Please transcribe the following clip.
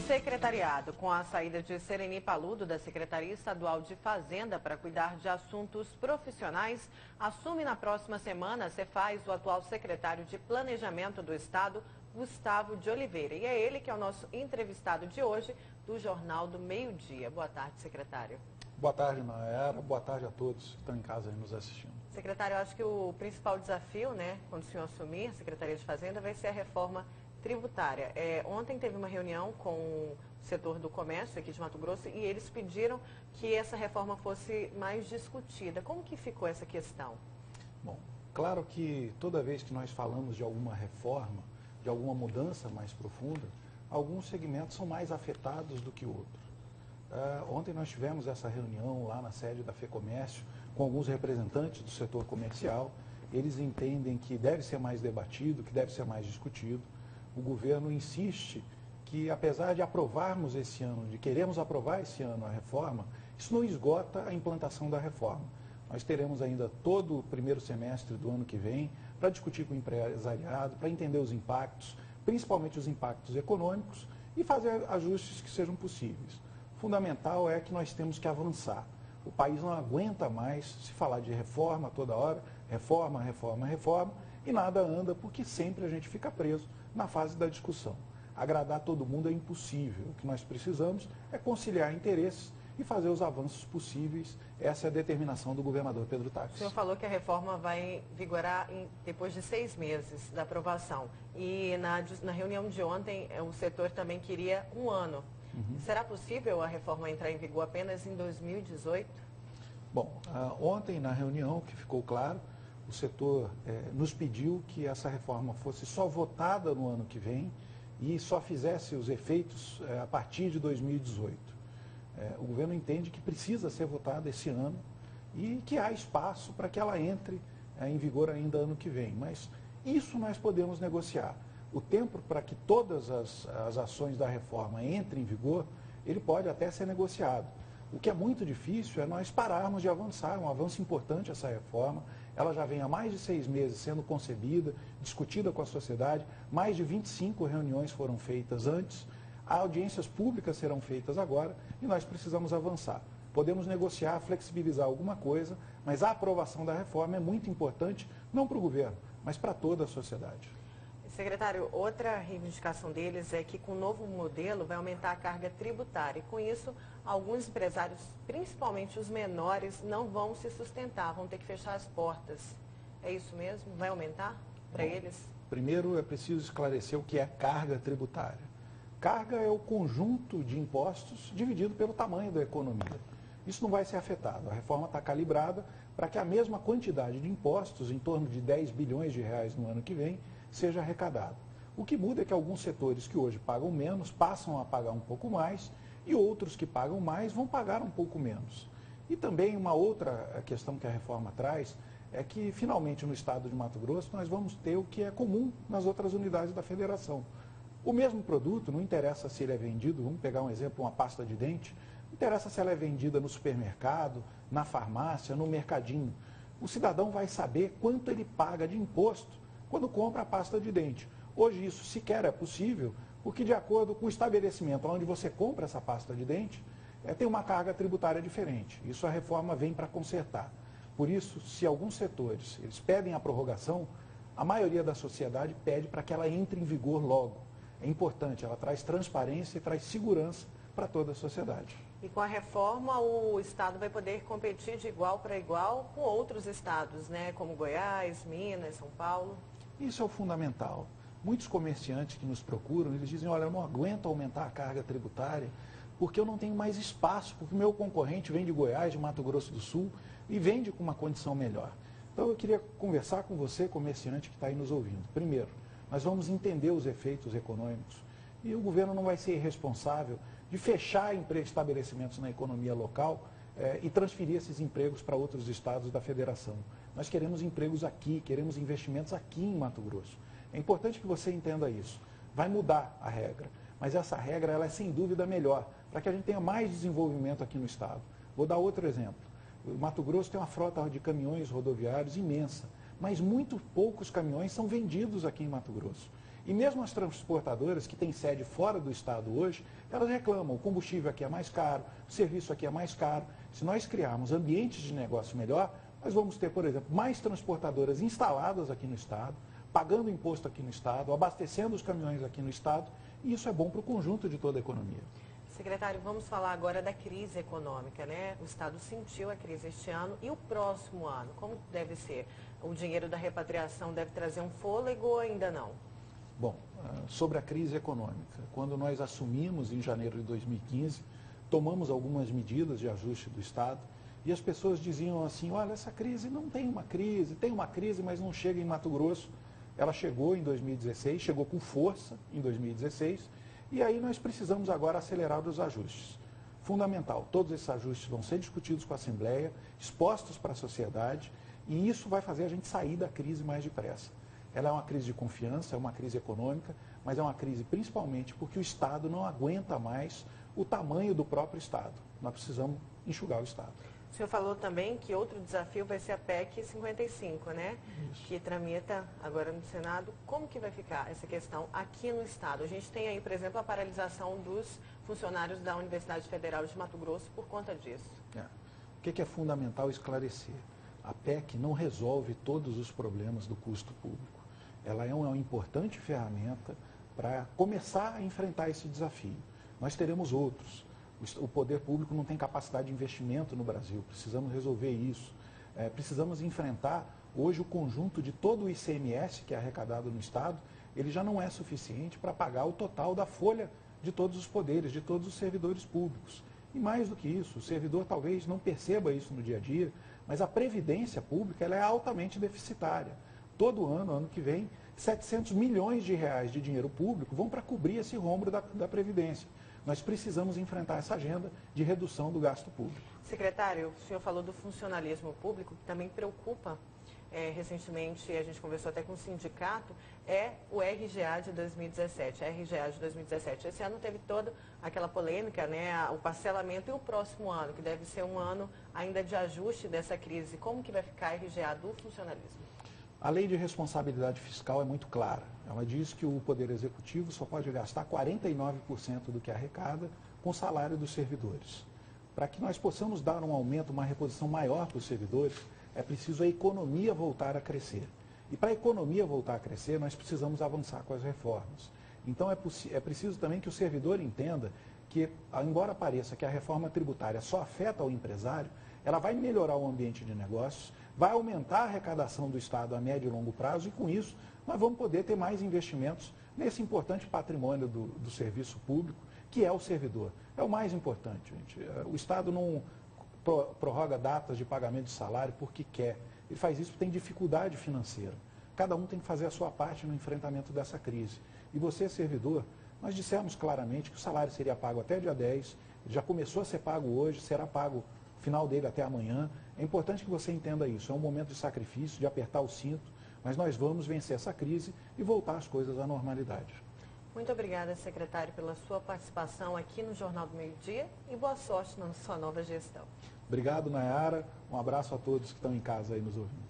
secretariado, com a saída de Sereni Paludo da Secretaria Estadual de Fazenda para cuidar de assuntos profissionais, assume na próxima semana a Cefaz o atual secretário de Planejamento do Estado, Gustavo de Oliveira. E é ele que é o nosso entrevistado de hoje do Jornal do Meio-Dia. Boa tarde, secretário. Boa tarde, Naera. Boa tarde a todos que estão em casa aí nos assistindo. Secretário, eu acho que o principal desafio, quando o senhor assumir a Secretaria de Fazenda, vai ser a reforma tributária. Ontem teve uma reunião com o setor do comércio aqui de Mato Grosso e eles pediram que essa reforma fosse mais discutida. Como que ficou essa questão? Bom, claro que toda vez que nós falamos de alguma reforma, de alguma mudança mais profunda, alguns segmentos são mais afetados do que outros. Ontem nós tivemos essa reunião lá na sede da FEComércio com alguns representantes do setor comercial. Eles entendem que deve ser mais debatido, que deve ser mais discutido. O governo insiste que, apesar de aprovarmos esse ano, de queremos aprovar esse ano a reforma, isso não esgota a implantação da reforma. Nós teremos ainda todo o primeiro semestre do ano que vem para discutir com o empresariado, para entender os impactos, principalmente os impactos econômicos, e fazer ajustes que sejam possíveis. Fundamental é que nós temos que avançar. O país não aguenta mais se falar de reforma toda hora, reforma, reforma, reforma, e nada anda porque sempre a gente fica preso na fase da discussão. Agradar todo mundo é impossível. O que nós precisamos é conciliar interesses e fazer os avanços possíveis. Essa é a determinação do governador Pedro Táxi. O senhor falou que a reforma vai vigorar depois de 6 meses da aprovação. E na reunião de ontem, o setor também queria 1 ano. Será possível a reforma entrar em vigor apenas em 2018? Bom, ontem na reunião, que ficou claro, o setor nos pediu que essa reforma fosse só votada no ano que vem e só fizesse os efeitos a partir de 2018. O governo entende que precisa ser votada esse ano e que há espaço para que ela entre em vigor ainda ano que vem. Mas isso nós podemos negociar. O tempo para que todas as ações da reforma entrem em vigor, ele pode até ser negociado. O que é muito difícil é nós pararmos de avançar, é um avanço importante essa reforma. Ela já vem há mais de 6 meses sendo concebida, discutida com a sociedade, mais de 25 reuniões foram feitas antes, audiências públicas serão feitas agora e nós precisamos avançar. Podemos negociar, flexibilizar alguma coisa, mas a aprovação da reforma é muito importante, não para o governo, mas para toda a sociedade. Secretário, outra reivindicação deles é que com o novo modelo vai aumentar a carga tributária. E com isso, alguns empresários, principalmente os menores, não vão se sustentar, vão ter que fechar as portas. É isso mesmo? Vai aumentar para eles? Primeiro é preciso esclarecer o que é carga tributária. Carga é o conjunto de impostos dividido pelo tamanho da economia. Isso não vai ser afetado. A reforma está calibrada para que a mesma quantidade de impostos, em torno de 10 bilhões de reais no ano que vem, seja arrecadado. O que muda é que alguns setores que hoje pagam menos passam a pagar um pouco mais e outros que pagam mais vão pagar um pouco menos. E também uma outra questão que a reforma traz é que finalmente no estado de Mato Grosso nós vamos ter o que é comum nas outras unidades da federação. O mesmo produto, não interessa se ele é vendido, vamos pegar um exemplo, uma pasta de dente, não interessa se ela é vendida no supermercado, na farmácia, no mercadinho. O cidadão vai saber quanto ele paga de imposto quando compra a pasta de dente. Hoje isso sequer é possível, porque de acordo com o estabelecimento onde você compra essa pasta de dente, tem uma carga tributária diferente. Isso a reforma vem para consertar. Por isso, se alguns setores eles pedem a prorrogação, a maioria da sociedade pede para que ela entre em vigor logo. É importante, ela traz transparência e traz segurança para toda a sociedade. E com a reforma, o Estado vai poder competir de igual para igual com outros estados, como Goiás, Minas, São Paulo? Isso é o fundamental. Muitos comerciantes que nos procuram, eles dizem, olha, eu não aguento aumentar a carga tributária porque eu não tenho mais espaço, porque o meu concorrente vem de Goiás, de Mato Grosso do Sul e vende com uma condição melhor. Então eu queria conversar com você, comerciante que está aí nos ouvindo. Primeiro, nós vamos entender os efeitos econômicos e o governo não vai ser irresponsável de fechar estabelecimentos na economia local e transferir esses empregos para outros estados da federação. Nós queremos empregos aqui, queremos investimentos aqui em Mato Grosso. É importante que você entenda isso. Vai mudar a regra, mas essa regra ela é sem dúvida melhor, para que a gente tenha mais desenvolvimento aqui no estado. Vou dar outro exemplo. O Mato Grosso tem uma frota de caminhões rodoviários imensa, mas muito poucos caminhões são vendidos aqui em Mato Grosso. E mesmo as transportadoras que têm sede fora do estado hoje, elas reclamam, o combustível aqui é mais caro, o serviço aqui é mais caro. Se nós criarmos ambientes de negócio melhor, nós vamos ter, por exemplo, mais transportadoras instaladas aqui no estado, pagando imposto aqui no estado, abastecendo os caminhões aqui no estado, e isso é bom para o conjunto de toda a economia. Secretário, vamos falar agora da crise econômica, né? O Estado sentiu a crise este ano e o próximo ano, como deve ser? O dinheiro da repatriação deve trazer um fôlego ou ainda não? Bom, sobre a crise econômica, quando nós assumimos em janeiro de 2015, tomamos algumas medidas de ajuste do Estado e as pessoas diziam assim, olha, essa crise não tem uma crise, mas não chega em Mato Grosso. Ela chegou em 2016, chegou com força em 2016, e aí nós precisamos agora acelerar os ajustes. Fundamental, todos esses ajustes vão ser discutidos com a Assembleia, expostos para a sociedade, e isso vai fazer a gente sair da crise mais depressa. Ela é uma crise de confiança, é uma crise econômica, mas é uma crise principalmente porque o Estado não aguenta mais o tamanho do próprio Estado. Nós precisamos enxugar o Estado. O senhor falou também que outro desafio vai ser a PEC 55, né? Isso. Que tramita agora no Senado. Como que vai ficar essa questão aqui no Estado? A gente tem aí, por exemplo, a paralisação dos funcionários da Universidade Federal de Mato Grosso por conta disso. O que é fundamental esclarecer? A PEC não resolve todos os problemas do custo público. Ela é uma importante ferramenta para começar a enfrentar esse desafio. Nós teremos outros. O poder público não tem capacidade de investimento no Brasil, precisamos resolver isso. Precisamos enfrentar, hoje, o conjunto de todo o ICMS que é arrecadado no Estado, ele já não é suficiente para pagar o total da folha de todos os poderes, de todos os servidores públicos. E mais do que isso, o servidor talvez não perceba isso no dia a dia, mas a previdência pública ela é altamente deficitária. Todo ano, ano que vem, 700 milhões de reais de dinheiro público vão para cobrir esse rombo da Previdência. Nós precisamos enfrentar essa agenda de redução do gasto público. Secretário, o senhor falou do funcionalismo público, que também preocupa. Recentemente, a gente conversou até com o sindicato, é o RGA de 2017. A RGA de 2017. Esse ano teve toda aquela polêmica, né, o parcelamento, e o próximo ano, que deve ser um ano ainda de ajuste dessa crise. Como que vai ficar a RGA do funcionalismo? A lei de responsabilidade fiscal é muito clara. Ela diz que o Poder Executivo só pode gastar 49% do que arrecada com o salário dos servidores. Para que nós possamos dar um aumento, uma reposição maior para os servidores, é preciso a economia voltar a crescer. E para a economia voltar a crescer, nós precisamos avançar com as reformas. Então é preciso também que o servidor entenda que, embora pareça que a reforma tributária só afeta o empresário, ela vai melhorar o ambiente de negócios, vai aumentar a arrecadação do Estado a médio e longo prazo e, com isso, nós vamos poder ter mais investimentos nesse importante patrimônio do serviço público, que é o servidor. É o mais importante, gente. O Estado não prorroga datas de pagamento de salário porque quer. Ele faz isso porque tem dificuldade financeira. Cada um tem que fazer a sua parte no enfrentamento dessa crise. E você, servidor, nós dissemos claramente que o salário seria pago até dia 10, ele já começou a ser pago hoje, será pago o final dele até amanhã. É importante que você entenda isso. É um momento de sacrifício, de apertar o cinto, mas nós vamos vencer essa crise e voltar as coisas à normalidade. Muito obrigada, secretário, pela sua participação aqui no Jornal do Meio-Dia e boa sorte na sua nova gestão. Obrigado, Nayara. Um abraço a todos que estão em casa aí nos ouvindo.